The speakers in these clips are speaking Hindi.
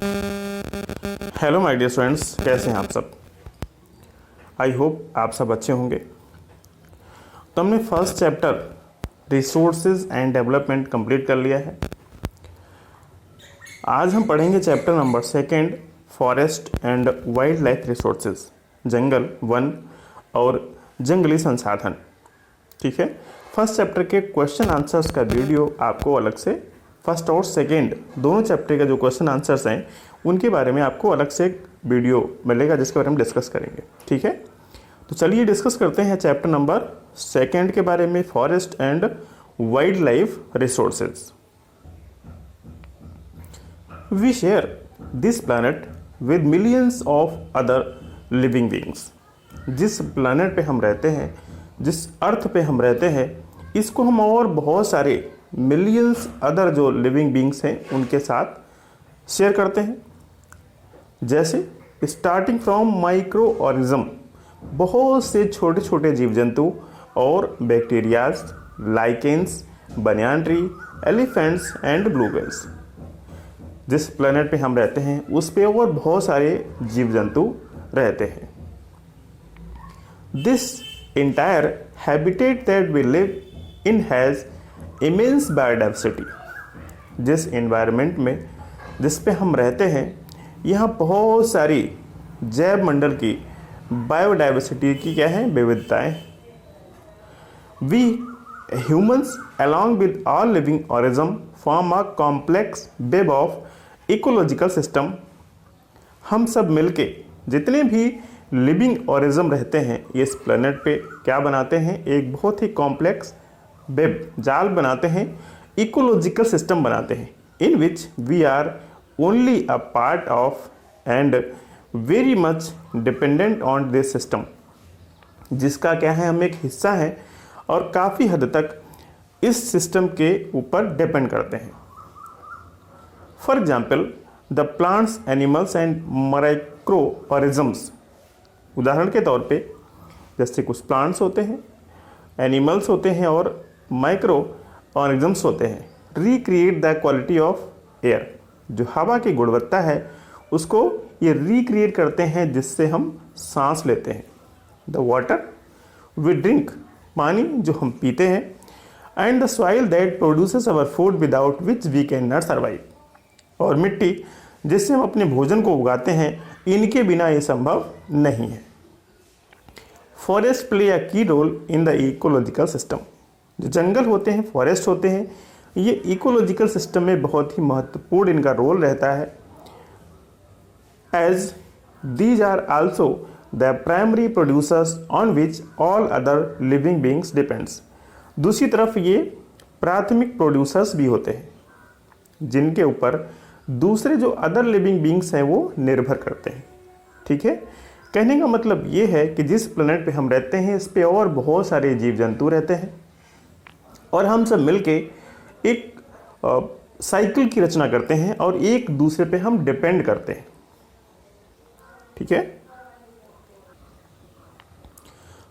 हेलो माय डियर स्टूडेंट्स, कैसे हैं आप सब। आई होप आप सब अच्छे होंगे। तो हमने first chapter resources and development complete कर लिया है। आज हम पढ़ेंगे chapter number second, forest and wildlife resources, jungle, one और जंगली संसाधन। ठीक है, फर्स्ट चैप्टर के क्वेश्चन आंसर्स का वीडियो आपको अलग से, फर्स्ट और सेकेंड दोनों चैप्टर के जो क्वेश्चन आंसर्स हैं उनके बारे में आपको अलग से एक वीडियो मिलेगा जिसके बारे में डिस्कस करेंगे। ठीक है, तो चलिए डिस्कस करते हैं चैप्टर नंबर सेकेंड के बारे में, forest and wildlife resources. We share this planet with millions of other living beings. जिस प्लैनेट पे हम रहते हैं, जिस अर्थ पे हम रहते हैं, इसको हम और बहुत सारे मिलियंस अदर जो लिविंग बींग्स हैं उनके साथ शेयर करते हैं। जैसे स्टार्टिंग फ्रॉम माइक्रो ऑर्गेनिज्म, बहुत से छोटे छोटे जीव जंतु और bacterias, lichens, banyan tree, elephants and blue whales. जिस प्लेनेट पे हम रहते हैं उस पे और बहुत सारे जीव जंतु रहते हैं। This entire habitat that we live in has immense biodiversity. जिस एनवायरनमेंट में, जिस पे हम रहते हैं, यहाँ बहुत सारी जैव मंडल की, बायोडाइवर्सिटी की क्या है, विविधताएं। We humans along with all living organism form a complex web of ecological system. हम सब मिलके जितने भी लिविंग ऑर्गेनिज्म रहते हैं ये इस प्लेनेट पे क्या बनाते हैं, एक बहुत ही कॉम्प्लेक्स वेब, जाल बनाते हैं, इकोलॉजिकल सिस्टम बनाते हैं, in which we are only a part of and very much dependent on this system. जिसका क्या है, हम एक हिस्सा हैं और काफ़ी हद तक इस सिस्टम के ऊपर डिपेंड करते हैं। For example the plants, animals and micro organisms. उदाहरण के तौर पे जैसे कुछ प्लांट्स होते हैं, एनिमल्स होते हैं और माइक्रो ऑर्गेनिजम्स होते हैं, recreate the quality of air. जो हवा की गुणवत्ता है उसको ये रिक्रिएट करते हैं जिससे हम सांस लेते हैं। द वाटर वी ड्रिंक, पानी जो हम पीते हैं, and the soil that produces our food without which we can not survive. और मिट्टी जिससे हम अपने भोजन को उगाते हैं, इनके बिना ये संभव नहीं है। Forest play a key role in the ecological system. जो जंगल होते हैं, फॉरेस्ट होते हैं, ये इकोलॉजिकल सिस्टम में बहुत ही महत्वपूर्ण इनका रोल रहता है। As these are also the primary producers on which all other living beings depends. दूसरी तरफ ये प्राथमिक प्रोड्यूसर्स भी होते हैं जिनके ऊपर दूसरे जो अदर लिविंग बींग्स हैं वो निर्भर करते हैं। ठीक है, कहने का मतलब ये है कि जिस प्लेनेट पे हम रहते हैं इस पे और बहुत सारे जीव जंतु रहते हैं और हम सब मिलके एक साइकिल की रचना करते हैं और एक दूसरे पे हम डिपेंड करते हैं। ठीक है,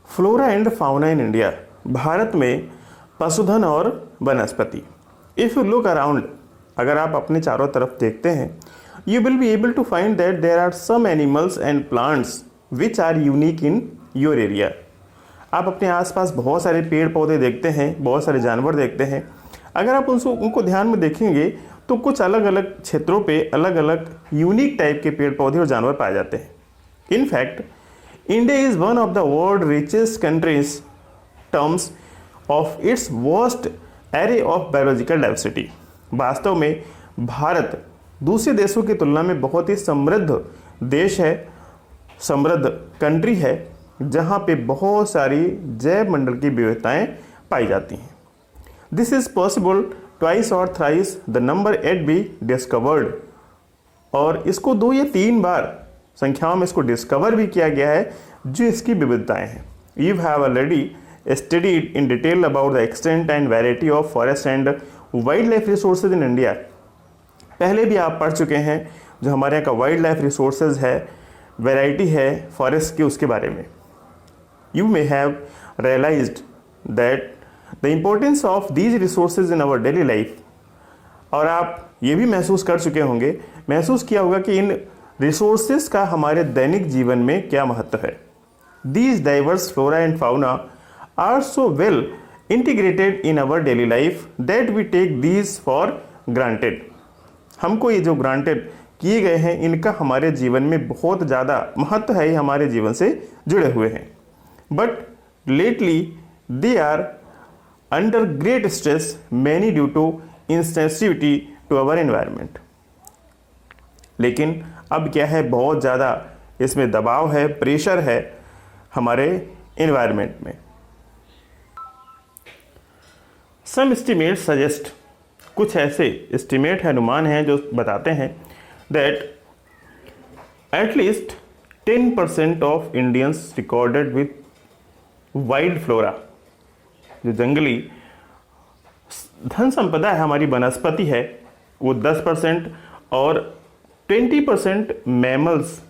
flora and fauna in India. Bharat में पशुधन और वनस्पति। इफ यू लुक अराउंड, अगर आप अपने चारों तरफ देखते हैं, you will be able to find that there are some animals and plants which are unique in your area. आप अपने आसपास बहुत सारे पेड़ पौधे देखते हैं, बहुत सारे जानवर देखते हैं। अगर आप उनको ध्यान में देखेंगे तो कुछ अलग अलग क्षेत्रों पे अलग अलग यूनिक टाइप के पेड़ पौधे और जानवर पाए जाते हैं। In fact India is one of the world richest countries terms of its vast array of biological diversity. वास्तव में भारत दूसरे देशों की तुलना में बहुत ही समृद्ध देश है, समृद्ध कंट्री है, जहाँ पे बहुत सारी जैव मंडल की विविधताएं पाई जाती हैं। This is possible twice or thrice the number at be discovered. और इसको 2 या 3 बार संख्याओं में इसको डिस्कवर भी किया गया है जो इसकी विविधताएं हैं। You have already studied in detail about the extent and variety of forest and wildlife resources in India. पहले भी आप पढ़ चुके हैं जो हमारे यहाँ का वाइल्ड लाइफ रिसोर्सेज है, वैरायटी है फॉरेस्ट की, उसके बारे में। You may have realized that the importance of these resources in our daily life और आप ये भी महसूस कर चुके होंगे, महसूस किया होगा कि इन रिसोर्सेज का हमारे दैनिक जीवन में क्या महत्व है। These diverse flora and fauna are so well integrated in our daily life that we take these for granted. हमको ये जो ग्रांटेड किए गए हैं, इनका हमारे जीवन में बहुत ज़्यादा महत्व है, ये हमारे जीवन से जुड़े हुए हैं। But lately they are under great stress, many due to insensitivity to our environment. लेकिन अब क्या है, बहुत ज़्यादा इसमें दबाव है, प्रेशर है हमारे एनवायरनमेंट में। सम एस्टिमेट सजेस्ट, कुछ ऐसे एस्टिमेट है, अनुमान हैं जो बताते हैं that at least 10% of Indians recorded with wild flora, जो जंगली धन संपदा है हमारी, वनस्पति है, वो 10% और 20% मैमल्स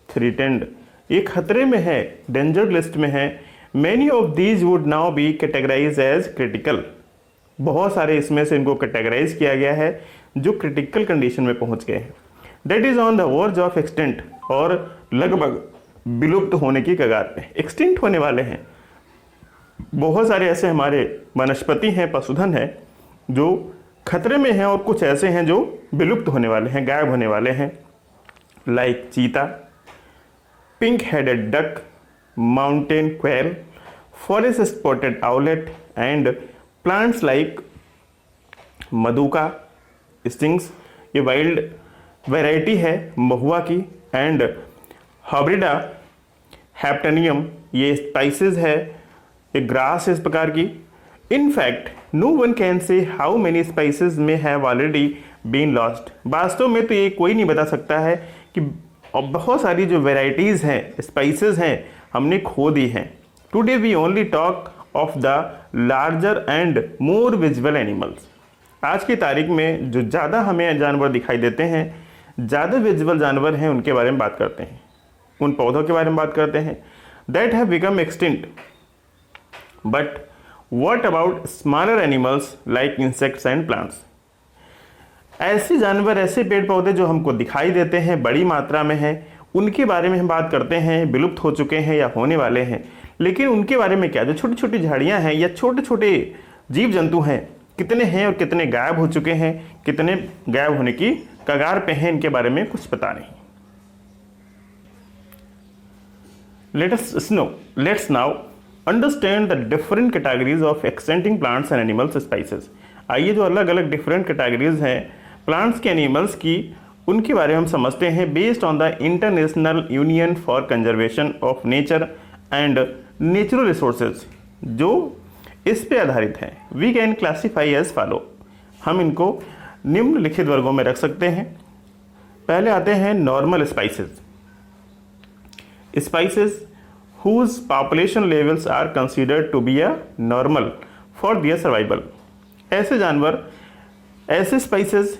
थ्रेटेंड, ये खतरे में है, डेंजर लिस्ट में है। Many of these would now be categorise as critical, बहुत सारे इसमें से इनको कैटेगराइज किया गया है जो क्रिटिकल कंडीशन में पहुंच गए हैं। That is on the verge of extent, और लगभग विलुप्त होने की कगार पे, एक्सटिंक्ट होने वाले हैं। बहुत सारे ऐसे हमारे वनस्पति हैं, पशुधन है जो खतरे में हैं, और कुछ ऐसे हैं जो विलुप्त होने वाले हैं, गायब होने वाले हैं, लाइक चीता, pink headed duck, mountain quail, forest spotted owlet and plants like मधुका, stings, ये वाइल्ड वैरायटी है महुआ की, एंड हाब्रिडा हैप्टेनियम, ये स्पाइसेस है, ये ग्रास है इस प्रकार की। In fact no one can say how many species may have already been lost, वास्तव में तो ये कोई नहीं बता सकता है कि बहुत सारी जो वेराइटीज़ हैं, स्पाइसेस हैं, हमने खो दी हैं। Today we only talk of the larger and more visible animals, आज की तारीख में जो ज़्यादा हमें जानवर दिखाई देते हैं, ज़्यादा विजिबल जानवर हैं, उनके बारे में बात करते हैं, उन पौधों के बारे में बात करते हैं that have become extinct. But what about smaller animals like insects and plants, ऐसे जानवर, ऐसे पेड़ पौधे जो हमको दिखाई देते हैं, बड़ी मात्रा में हैं, उनके बारे में हम बात करते हैं, विलुप्त हो चुके हैं या होने वाले हैं। लेकिन उनके बारे में क्या, जो छोटी छोटी झाड़ियाँ हैं या छोटे छोटे जीव जंतु हैं, कितने हैं और कितने गायब हो चुके हैं, कितने गायब होने की कगार पे हैं, इनके बारे में कुछ पता नहीं। Let's now understand the different categories of extincting plants and animals species। आइए जो अलग अलग डिफरेंट कैटेगरीज हैं प्लांट्स के, एनिमल्स की, उनके बारे में हम समझते हैं based on the international union for conservation of nature and natural resources, जो इस पे आधारित हैं। We can classify as follow, हम इनको निम्नलिखित वर्गों में रख सकते हैं। पहले आते हैं normal spices, spices whose population levels are considered to be a normal for their survival। ऐसे जानवर, ऐसे स्पाइसेस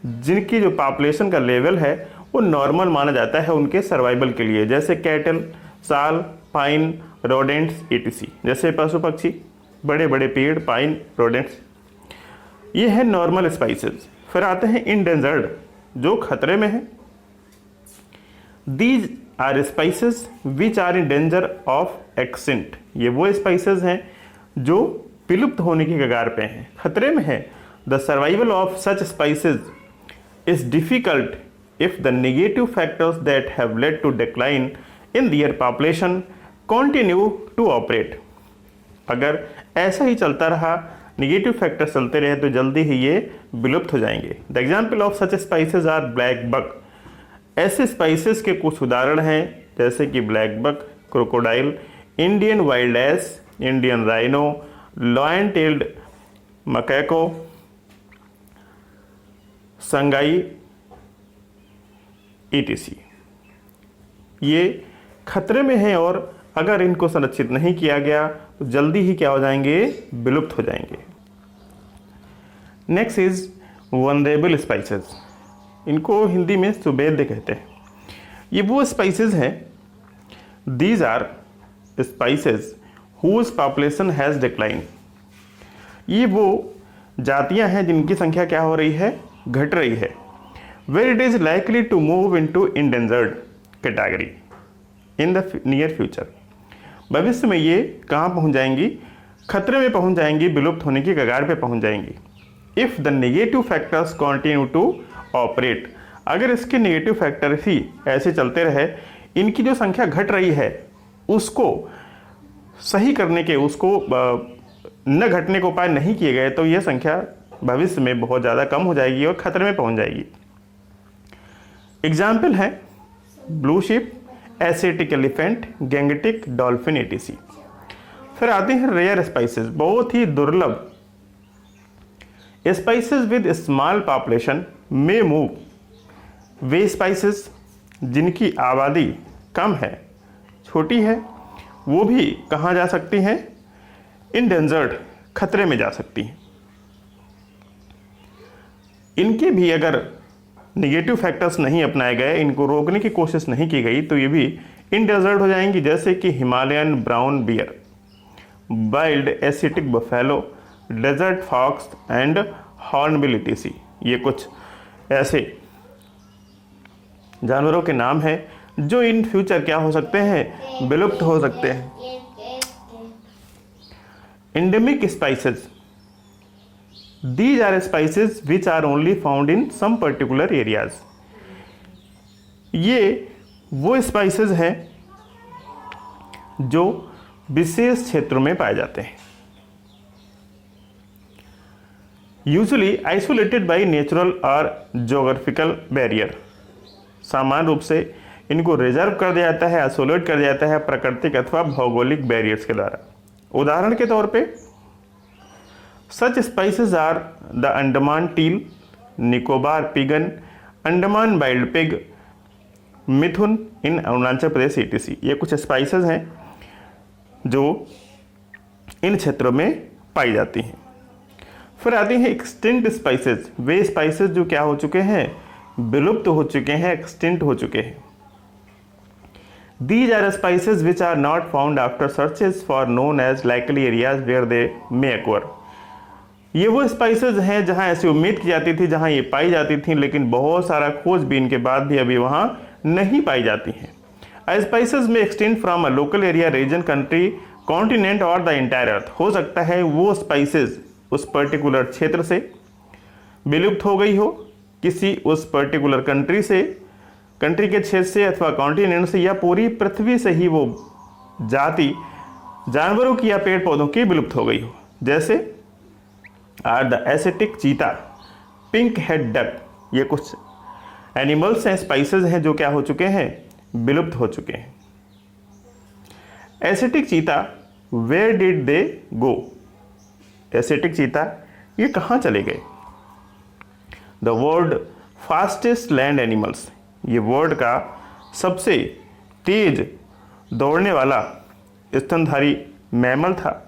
जिनकी जो पॉपुलेशन का लेवल है वो नॉर्मल माना जाता है उनके सर्वाइवल के लिए, जैसे कैटल, साल, पाइन, रोडेंट्स etc, जैसे पशु पक्षी, बड़े बड़े पेड़, पाइन, रोडेंट्स, ये है नॉर्मल स्पाइसेस। फिर आते हैं इंडेंजर्ड, जो खतरे में है। These are species which are in danger of extinct, ये वो स्पाइसेस हैं जो विलुप्त होने की कगार पे हैं, खतरे में है। The survival of such species is difficult if the negative factors that have led to decline in their population continue to operate. अगर ऐसा ही चलता रहा, नेगेटिव फैक्टर्स चलते रहे, तो जल्दी ही ये विलुप्त हो जाएंगे। The example of such species are black buck, ऐसे स्पाइसेस के कुछ उदाहरण हैं जैसे कि black buck, crocodile, Indian wild ass, Indian rhino, lion tailed macaque, Sangai etc। ये खतरे में हैं और अगर इनको संरक्षित नहीं किया गया तो जल्दी ही क्या हो जाएंगे, विलुप्त हो जाएंगे। नेक्स्ट इज वनरेबल स्पाइसेस, इनको हिंदी में सुभेद्य कहते हैं। ये वो स्पाइसेस हैं, these are species whose population has decline, ये वो जातियां हैं जिनकी संख्या क्या हो रही है, घट रही है, where it is likely to move into endangered category in the near future. भविष्य में ये कहाँ पहुँच जाएंगी? खतरे में पहुँच जाएंगी, विलुप्त होने की कगार पे पहुँच जाएंगी। If the negative factors continue to operate, अगर इसके नेगेटिव फैक्टर ही ऐसे चलते रहे, इनकी जो संख्या घट रही है उसको सही करने के, उसको न घटने को उपाय नहीं किए गए, तो यह संख्या भविष्य में बहुत ज़्यादा कम हो जाएगी और खतरे में पहुंच जाएगी। एग्जाम्पल है blue sheep, Asiatic elephant, Gangetic dolphin etc. फिर आते हैं रेयर स्पाइसेस, बहुत ही दुर्लभ स्पाइसेस विद स्मॉल पॉपुलेशन में मूव। वे स्पाइसेस जिनकी आबादी कम है, छोटी है, वो भी कहाँ जा सकती हैं? इंडेंजर्ड, खतरे में जा सकती हैं। इनके भी अगर निगेटिव फैक्टर्स नहीं अपनाए गए, इनको रोकने की कोशिश नहीं की गई, तो ये भी इंडेंजर्ड हो जाएंगी, जैसे कि Himalayan brown bear, wild Asiatic buffalo, desert fox and hornbill etc. ये कुछ ऐसे जानवरों के नाम हैं जो इन फ्यूचर क्या हो सकते हैं? विलुप्त हो सकते हैं। Endemic species, these are species which are only found in some particular areas. ये वो स्पाइसेस हैं जो विशेष क्षेत्रों में पाए जाते हैं। यूजुअली आइसोलेटेड बाई नेचुरल और जोग्राफिकल बैरियर, सामान्य रूप से इनको रिजर्व कर दिया जाता है, आइसोलेट कर दिया जाता है प्राकृतिक अथवा भौगोलिक बैरियर्स के द्वारा। उदाहरण के तौर पे such species are the Andaman teal, Nicobar pigeon, Andaman wild pig, mithun in Arunachal Pradesh etc. ये कुछ स्पाइसेस हैं जो इन क्षेत्रों में पाई जाती हैं। फिर आती हैं एक्सटिंक्ट स्पाइसेस, वे स्पाइसेस जो क्या हो चुके हैं? विलुप्त हो चुके हैं, एक्सटिंक्ट हो चुके हैं। These are spices which are not found after searches for known as likely areas where they may occur। ये वो स्पाइसेस हैं जहां ऐसी उम्मीद की जाती थी, जहां ये पाई जाती थी, लेकिन बहुत सारा खोजबीन के बाद भी अभी वहां नहीं पाई जाती हैं। Species may extend from a local area, region, country, continent or the entire earth. हो सकता है वो स्पाइसेस उस पर्टिकुलर क्षेत्र से विलुप्त हो गई हो, किसी उस पर्टिकुलर कंट्री से, कंट्री के क्षेत्र से अथवा कॉन्टिनेंट से, या पूरी पृथ्वी से ही वो जाति जानवरों की या पेड़ पौधों की विलुप्त हो गई हो। जैसे are the Asiatic cheetah, pink head duck. ये कुछ एनिमल्स हैं, स्पाइसेस हैं जो क्या हो चुके हैं? विलुप्त हो चुके हैं। Asiatic cheetah, where did they go? Asiatic cheetah ये कहाँ चले गए? The world fastest land animals, ये वर्ल्ड का सबसे तेज दौड़ने वाला स्तनधारी मैमल था।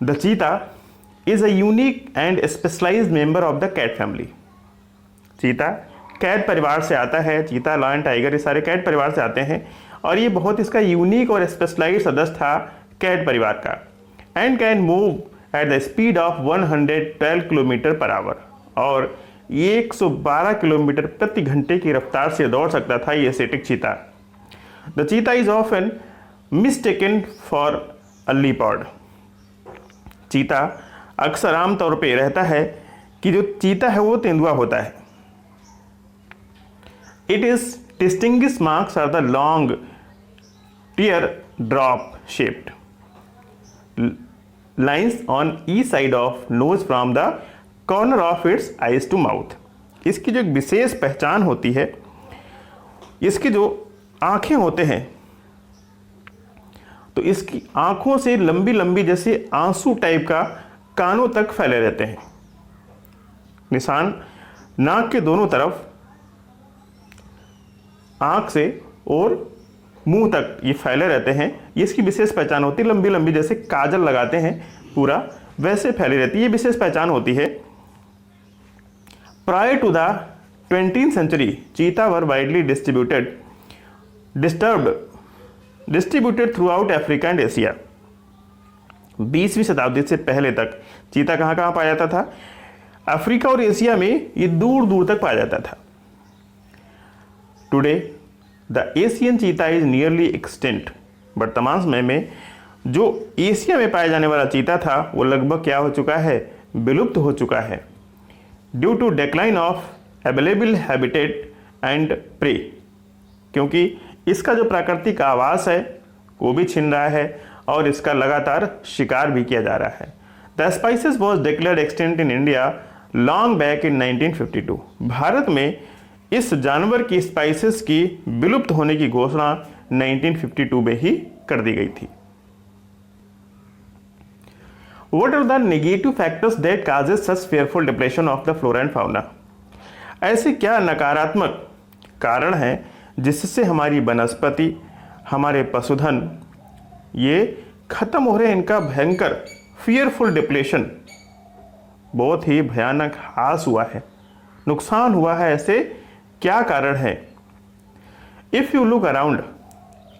The cheetah is a unique and specialised member of the cat family. Cheetah cat परिवार से आता है। चीता, लायन, टाइगर, ये सारे कैट परिवार से आते हैं और ये बहुत इसका यूनिक और स्पेशलाइज्ड सदस्य था कैट परिवार का। And can move at the speed of 112 kilometre per hour, और 112 किलोमीटर प्रति घंटे की रफ्तार से दौड़ सकता था ये Asiatic cheetah. The cheetah is often mistaken for a leopard. चीता अक्सर आमतौर पे रहता है कि जो चीता है वो तेंदुआ होता है। It is distinguish marks are the long tear drop shaped lines on each side of nose from the corner of its eyes to mouth. इसकी जो एक विशेष पहचान होती है, इसकी जो आंखें होते हैं, तो इसकी आंखों से लंबी लंबी जैसे आंसू टाइप का कानों तक फैले रहते हैं। निशान नाक के दोनों तरफ, आंख से और मुंह तक ये फैले रहते हैं। ये इसकी विशेष पहचान होती है। लंबी लंबी जैसे काजल लगाते हैं पूरा, वैसे फैली रहती है, ये विशेष पहचान होती है। Prior to the 20th century, cheetah were widely distributed throughout Africa and Asia. 20वीं शताब्दी से पहले तक चीता कहाँ कहाँ पाया जाता था? अफ्रीका और एशिया में ये दूर दूर तक पाया जाता था। टुडे द एशियन चीता इज नियरली एक्सटिंक्ट। वर्तमान समय में जो एशिया में पाया जाने वाला चीता था वो लगभग क्या हो चुका है, विलुप्त हो चुका है, due to decline of available habitat and prey, क्योंकि इसका जो प्राकृतिक आवास है वो भी छिन रहा है और इसका लगातार शिकार भी किया जा रहा है। The spices was declared extinct in India long back in 1952। Bharat में इस जानवर की स्पाइसेस की विलुप्त होने की घोषणा 1952 में ही कर दी गई थी। What are the negative factors that causes such fearful depletion of the flora and fauna? ऐसे क्या नकारात्मक कारण हैं जिससे हमारी वनस्पति, हमारे पशुधन ये खत्म हो रहे हैं, इनका भयंकर fearful डिप्लेशन, बहुत ही भयानक ह्रास हुआ है, नुकसान हुआ है, ऐसे क्या कारण है? इफ यू लुक अराउंड,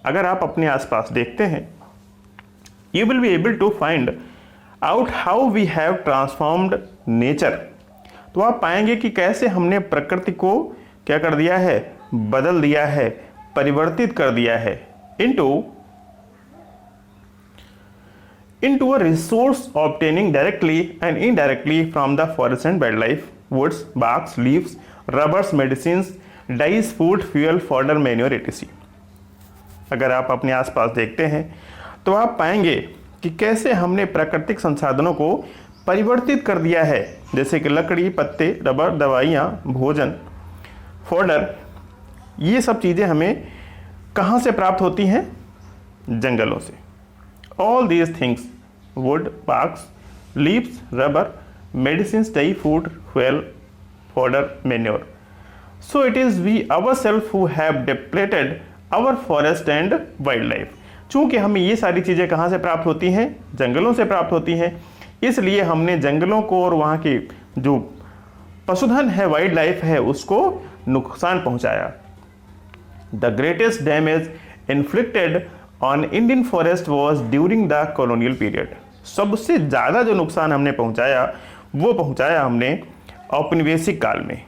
अगर आप अपने आसपास देखते हैं, you will be able to find out how we have transformed nature. तो आप पाएंगे कि कैसे हमने प्रकृति को क्या कर दिया है, बदल दिया है, परिवर्तित कर दिया है into a resource obtaining directly and indirectly from the forest and wildlife, woods, barks, leaves, rubbers, medicines, dyes, food, fuel, fodder, manure, etc. अगर आप अपने आसपास देखते हैं तो आप पाएंगे कि कैसे हमने प्राकृतिक संसाधनों को परिवर्तित कर दिया है, जैसे कि लकड़ी, पत्ते, रबर, दवाइयाँ, भोजन, फॉडर, ये सब चीज़ें हमें कहाँ से प्राप्त होती हैं? जंगलों से। All these things, wood, barks, leaves, rubber, medicines, dye, food, fuel, fodder, manure. So it is we ourselves who have depleted our forest and wildlife. चूंकि हमें ये सारी चीज़ें कहाँ से प्राप्त होती हैं? जंगलों से प्राप्त होती हैं, इसलिए हमने जंगलों को और वहाँ के जो पशुधन है, वाइल्ड लाइफ है, उसको नुकसान पहुँचाया। The greatest damage inflicted on Indian forest was during the colonial period. सबसे ज़्यादा जो नुकसान हमने पहुंचाया वो पहुंचाया हमने औपनिवेशिक काल में,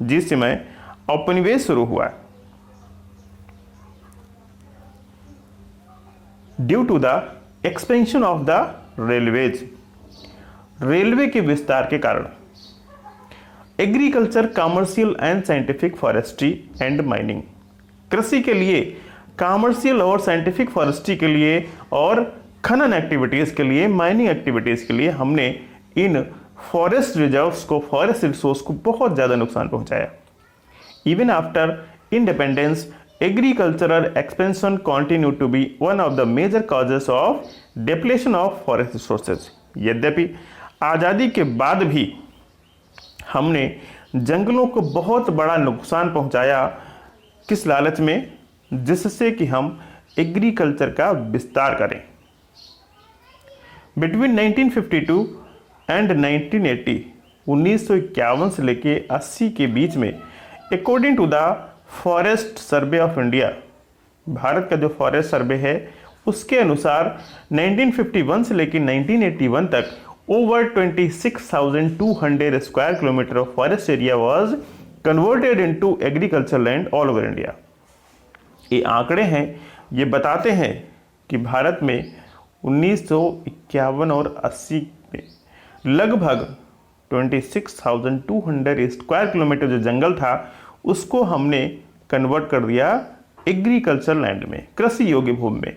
जिस समय औपनिवेश शुरू हुआ। Due to the expansion of the railways, railway के विस्तार के कारण, agriculture, commercial and scientific forestry and mining, कृषि के लिए, कमर्शियल और साइंटिफिक फॉरेस्ट्री के लिए और खनन एक्टिविटीज़ के लिए, माइनिंग एक्टिविटीज़ के लिए हमने इन फॉरेस्ट रिजर्व्स को, फॉरेस्ट रिसोर्स को बहुत ज़्यादा नुकसान पहुंचाया। Even after independence, agricultural expansion continue to be one of the major causes of depletion of forest resources. यद्यपि आज़ादी के बाद भी हमने जंगलों को बहुत बड़ा नुकसान पहुंचाया, किस लालच में? जिससे कि हम एग्रीकल्चर का विस्तार करें। बिटवीन 1952 एंड 1980, 1951 से लेके 80 के बीच में, according to the forest survey of India, भारत का जो फॉरेस्ट सर्वे है उसके अनुसार 1951 से लेके 1981 तक over 26,200 square kilometre of forest area was converted into agriculture land all over India. ये आंकड़े हैं, ये बताते हैं कि भारत में 1951 और 80 में लगभग 26,200 स्क्वायर किलोमीटर जो जंगल था उसको हमने कन्वर्ट कर दिया एग्रीकल्चर लैंड में, कृषि योग्य भूमि में,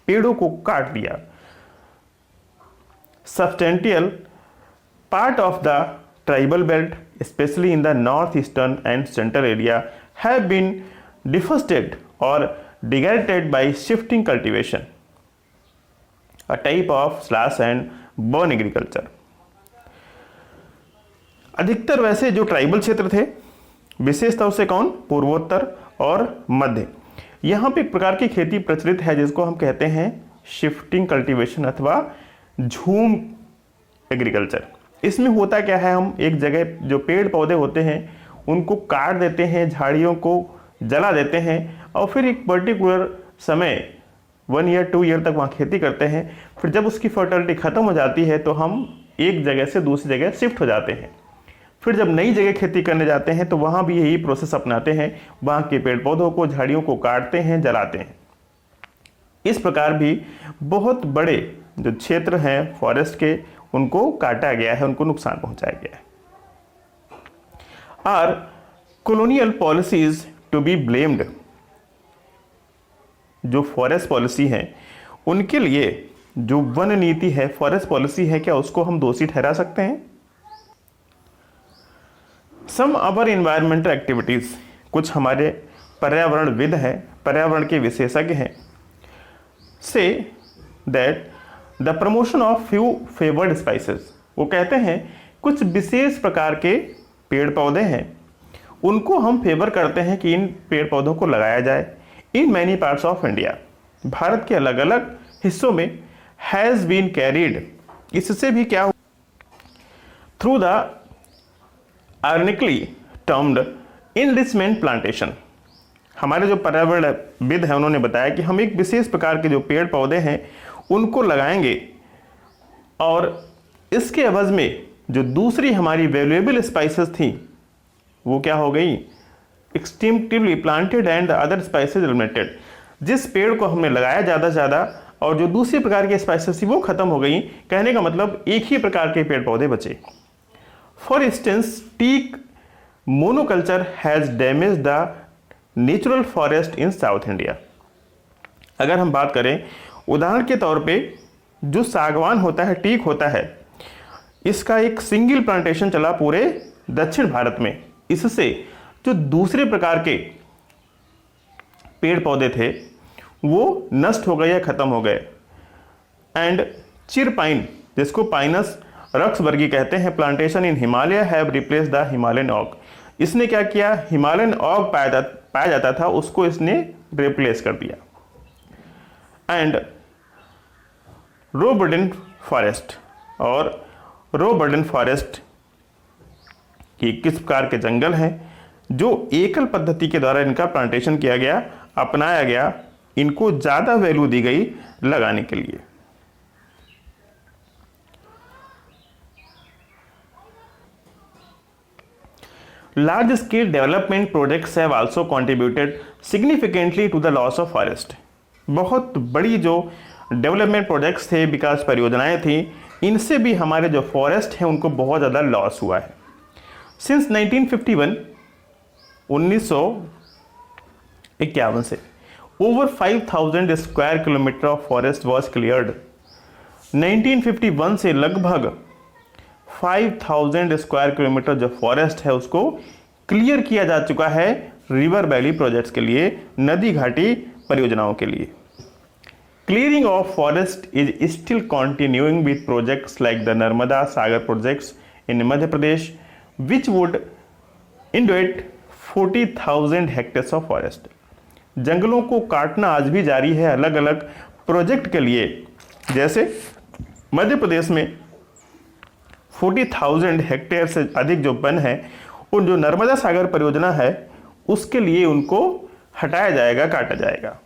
पेड़ों को काट दिया। Substantial part of the tribal belt, specially in the north eastern and central area, have been deforested or degraded by shifting cultivation, a type of slash and burn agriculture. अधिकतर वैसे जो ट्राइबल क्षेत्र थे, विशेषतः से कौन? पूर्वोत्तर और मध्य, यहाँ पे एक प्रकार की खेती प्रचलित है जिसको हम कहते हैं शिफ्टिंग कल्टीवेशन अथवा झूम एग्रीकल्चर। इसमें होता क्या है, हम एक जगह जो पेड़ पौधे होते हैं उनको काट देते हैं, झाड़ियों को जला देते हैं और फिर एक पर्टिकुलर समय 1 ईयर 2 ईयर तक वहाँ खेती करते हैं। फिर जब उसकी फर्टिलिटी ख़त्म हो जाती है तो हम एक जगह से दूसरी जगह शिफ्ट हो जाते हैं। फिर जब नई जगह खेती करने जाते हैं तो वहाँ भी यही प्रोसेस अपनाते हैं, वहाँ के पेड़ पौधों को, झाड़ियों को काटते हैं, जलाते हैं। इस प्रकार भी बहुत बड़े जो क्षेत्र हैं फॉरेस्ट के, उनको काटा गया है, उनको नुकसान पहुंचाया गया है। Are colonial policies to be blamed? जो फॉरेस्ट पॉलिसी है उनके लिए जो वन नीति है, फॉरेस्ट पॉलिसी है, क्या उसको हम दोषी ठहरा सकते हैं? सम अवर इन्वायरमेंटल एक्टिविटीज, कुछ हमारे पर्यावरणविद हैं, पर्यावरण के विशेषज्ञ हैं, say that the promotion of few favoured spices, वो कहते हैं कुछ विशेष प्रकार के पेड़ पौधे हैं, उनको हम फेवर करते हैं कि इन पेड़ पौधों को लगाया जाए in many parts of India, Bharat के अलग अलग हिस्सों में, हैज़ बीन कैरीड, इससे भी क्या through the ironically termed enrichment plantation. हमारे जो पर्यावरणविद हैं उन्होंने बताया कि हम एक विशेष प्रकार के जो पेड़ पौधे हैं उनको लगाएंगे और इसके एवज में जो दूसरी हमारी वैल्यूएबल स्पाइसेस थी वो क्या हो गई, extensively planted and the other species eliminated. जिस पेड़ को हमने लगाया ज़्यादा से ज़्यादा और जो दूसरी प्रकार की स्पाइसेस थी वो खत्म हो गई। कहने का मतलब एक ही प्रकार के पेड़ पौधे बचे। For instance teak monoculture has damage the natural forest in South India. अगर हम बात करें उदाहरण के तौर पे, जो सागवान होता है, टीक होता है, इसका एक सिंगल प्लांटेशन चला पूरे दक्षिण भारत में, इससे जो दूसरे प्रकार के पेड़ पौधे थे वो नष्ट हो गए या खत्म हो गए। एंड चिर पाइन, जिसको पाइनस रक्सबर्गी कहते हैं, plantation in Himalaya have replace the Himalayan ऑक। इसने क्या किया, हिमालयन ऑक पाया जाता था उसको इसने रिप्लेस कर दिया। एंड रोबर्डन फॉरेस्ट, और रोबर्डन फॉरेस्ट कि किस प्रकार के जंगल हैं जो एकल पद्धति के द्वारा इनका प्लांटेशन किया गया, अपनाया गया, इनको ज़्यादा वैल्यू दी गई लगाने के लिए। Large scale development projects have also contributed significantly to the loss of forest. बहुत बड़ी जो डेवलपमेंट प्रोजेक्ट्स थे, विकास परियोजनाएं थी, इनसे भी हमारे जो फॉरेस्ट हैं उनको बहुत ज़्यादा लॉस हुआ है। सिंस 1951 1951 से over 5000 square kilometre of forest was cleared. 1951 से लगभग 5000 स्क्वायर किलोमीटर जो फॉरेस्ट है उसको क्लियर किया जा चुका है रिवर वैली प्रोजेक्ट्स के लिए, नदी घाटी परियोजनाओं के लिए। Clearing of forest is still continuing with projects like the Narmada Sagar projects in Madhya Pradesh which would induate 40,000 hectares of forest. जंगलों को काटना आज भी जारी है अलग अलग प्रोजेक्ट के लिए। जैसे मध्य प्रदेश में 40,000 हेक्टेयर से अधिक जो वन है, और जो नर्मदा सागर परियोजना है उसके लिए उनको हटाया जाएगा, काटा जाएगा।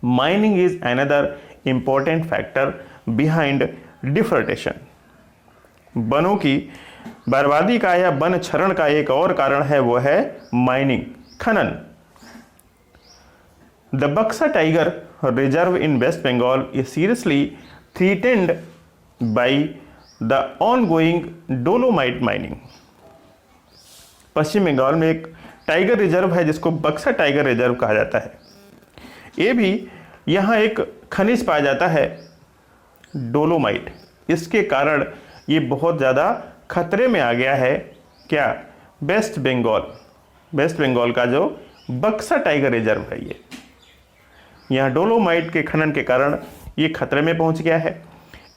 Mining is another important factor behind deforestation. वनों की बर्बादी का या वन क्षरण का एक और कारण है, वो है माइनिंग, खनन। The Buxa tiger reserve in west Bengal is seriously threatened by the ongoing dolomite mining. पश्चिम बंगाल में एक टाइगर रिजर्व है जिसको बक्सा टाइगर रिजर्व कहा जाता है। ये भी यहाँ एक खनिज पाया जाता है डोलोमाइट। इसके कारण ये बहुत ज़्यादा खतरे में आ गया है। क्या? वेस्ट बंगाल का जो बक्सा टाइगर रिजर्व है, ये यहाँ डोलोमाइट के खनन के कारण ये खतरे में पहुंच गया है।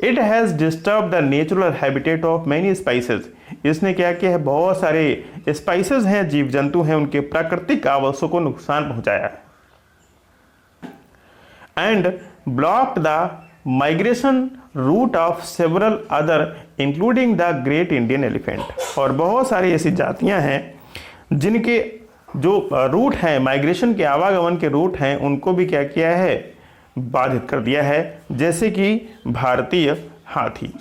It has disturb the natural habitat of many spices. इसने क्या किया है, बहुत सारे स्पाइसेस हैं, जीव जंतु हैं, उनके प्राकृतिक आवासों को नुकसान पहुंचाया है। And blocked the migration route of several other including the great Indian elephant. और बहुत सारी ऐसी जातियां हैं जिनके जो रूट हैं, माइग्रेशन के आवागमन के रूट हैं, उनको भी क्या किया है, बाधित कर दिया है, जैसे कि भारतीय हाथी।